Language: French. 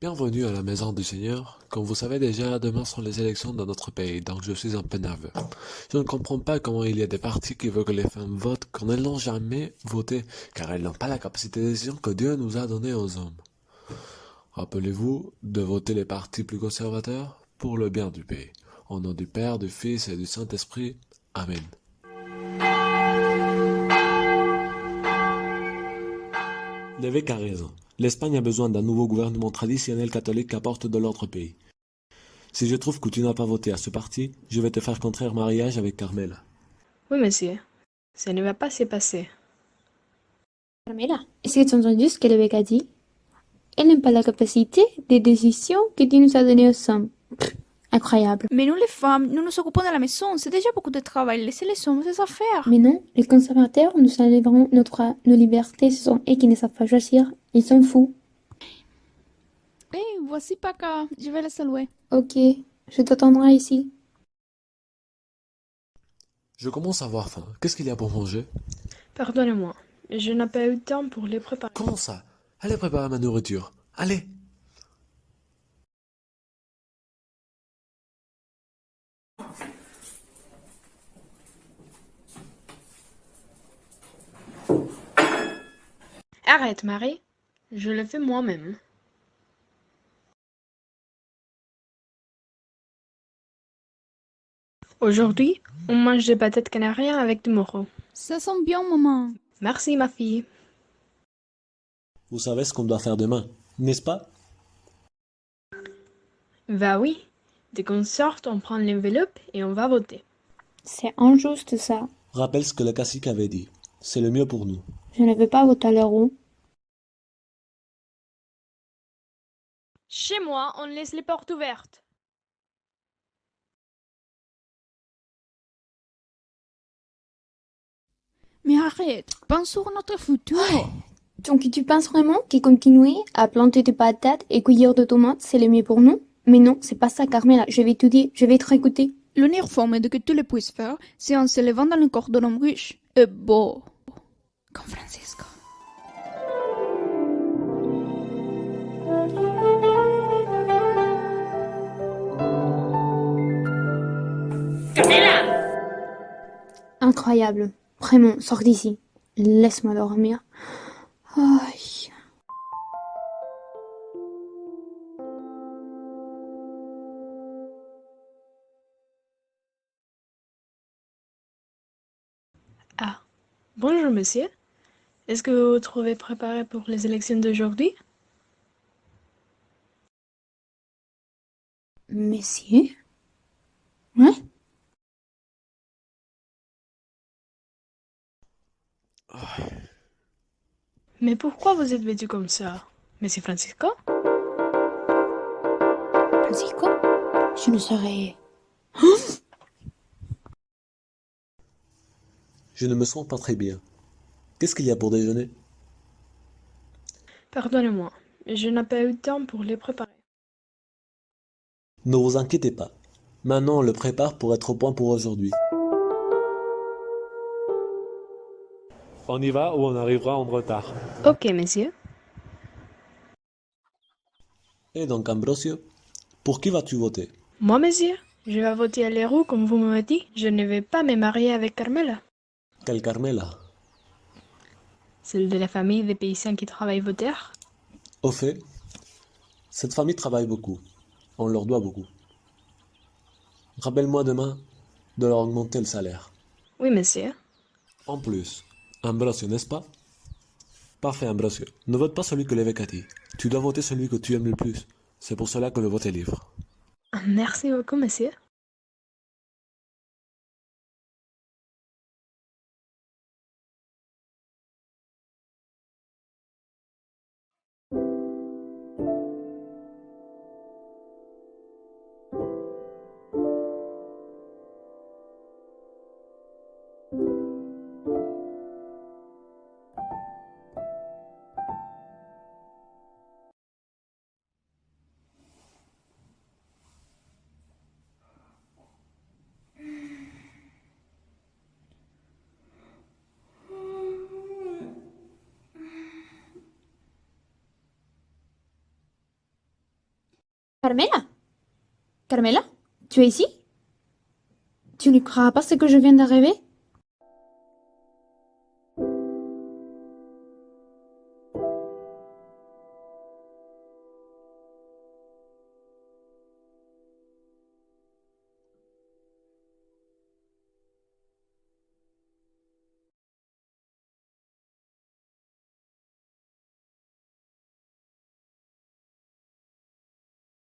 Bienvenue à la maison du Seigneur. Comme vous savez déjà, demain sont les élections dans notre pays, donc je suis un peu nerveux. Je ne comprends pas comment il y a des partis qui veulent que les femmes votent quand elles n'ont jamais voté, car elles n'ont pas la capacité de décision que Dieu nous a donnée aux hommes. Rappelez-vous de voter les partis plus conservateurs pour le bien du pays. Au nom du Père, du Fils et du Saint-Esprit. Amen. L'évêque a raison. L'Espagne a besoin d'un nouveau gouvernement traditionnel catholique qui apporte de l'autre pays. Si je trouve que tu n'as pas voté à ce parti, je vais te faire contraire mariage avec Carmela. Oui, monsieur. Ça ne va pas se passer. Carmela, est-ce que tu as entendu ce que l'évêque a dit? Elle n'aime pas la capacité de décision que Dieu nous a donnée aux hommes. Incroyable. Mais nous les femmes, nous nous occupons de la maison, c'est déjà beaucoup de travail, laissez les hommes ces affaires. Mais non, les conservateurs nous enlèveront nos libertés, ce sont eux qui ne savent pas choisir. Ils sont fous. Hé, voici Paca, je vais la saluer. Ok, je t'attendrai ici. Je commence à avoir faim. Qu'est-ce qu'il y a pour manger? Pardonnez-moi, je n'ai pas eu le temps pour les préparer. Comment ça? Allez préparer ma nourriture. Allez! Arrête, Marie. Je le fais moi-même. Aujourd'hui, on mange des patates canariennes avec du moro. Ça sent bien, maman. Merci, ma fille. Vous savez ce qu'on doit faire demain, n'est-ce pas? Bah oui. Dès qu'on sort, on prend l'enveloppe et on va voter. C'est injuste ça. Rappelle ce que le cacique avait dit. C'est le mieux pour nous. Je ne veux pas voter à l'euro. Chez moi, on laisse les portes ouvertes. Mais arrête, pense sur notre futur. Donc tu penses vraiment que continuer à planter des patates et cueillir de tomates, c'est le mieux pour nous? Mais non, c'est pas ça, Carmela. Je vais étudier, je vais te écouter. L'unique forme de que tu le puisses faire, c'est en se levant dans le corps d'un homme riche et beau, comme Francisco. Incroyable. Vraiment, sors d'ici. Laisse-moi dormir. Aïe. Ah, bonjour, monsieur. Est-ce que vous vous trouvez préparé pour les élections d'aujourd'hui? Messieurs? Ouais? Mais pourquoi vous êtes vêtu comme ça, monsieur Francisco? Francisco? Je ne serai... Je ne me sens pas très bien. Qu'est-ce qu'il y a pour déjeuner? Pardonnez-moi, je n'ai pas eu le temps pour les préparer. Ne vous inquiétez pas. Maintenant, on le prépare pour être au point pour aujourd'hui. On y va ou on arrivera en retard. Ok, monsieur. Et donc, Ambrosio, pour qui vas-tu voter? Moi, monsieur, je vais voter à l'héros comme vous m'avez dit. Je ne vais pas me marier avec Carmela, Quelle Carmela? celle de la famille des paysans qui travaillent vos terres. Au fait, cette famille travaille beaucoup. On leur doit beaucoup. Rappelle-moi demain de leur augmenter le salaire. Oui, monsieur. En plus, Ambrosio, n'est-ce pas? Parfait, Ambrosio. Ne vote pas celui que l'évêque a dit. Tu dois voter celui que tu aimes le plus. C'est pour cela que le vote est libre. Merci beaucoup, monsieur. Carmela? Carmela? Tu es ici? Tu ne crois pas ce que je viens de rêver?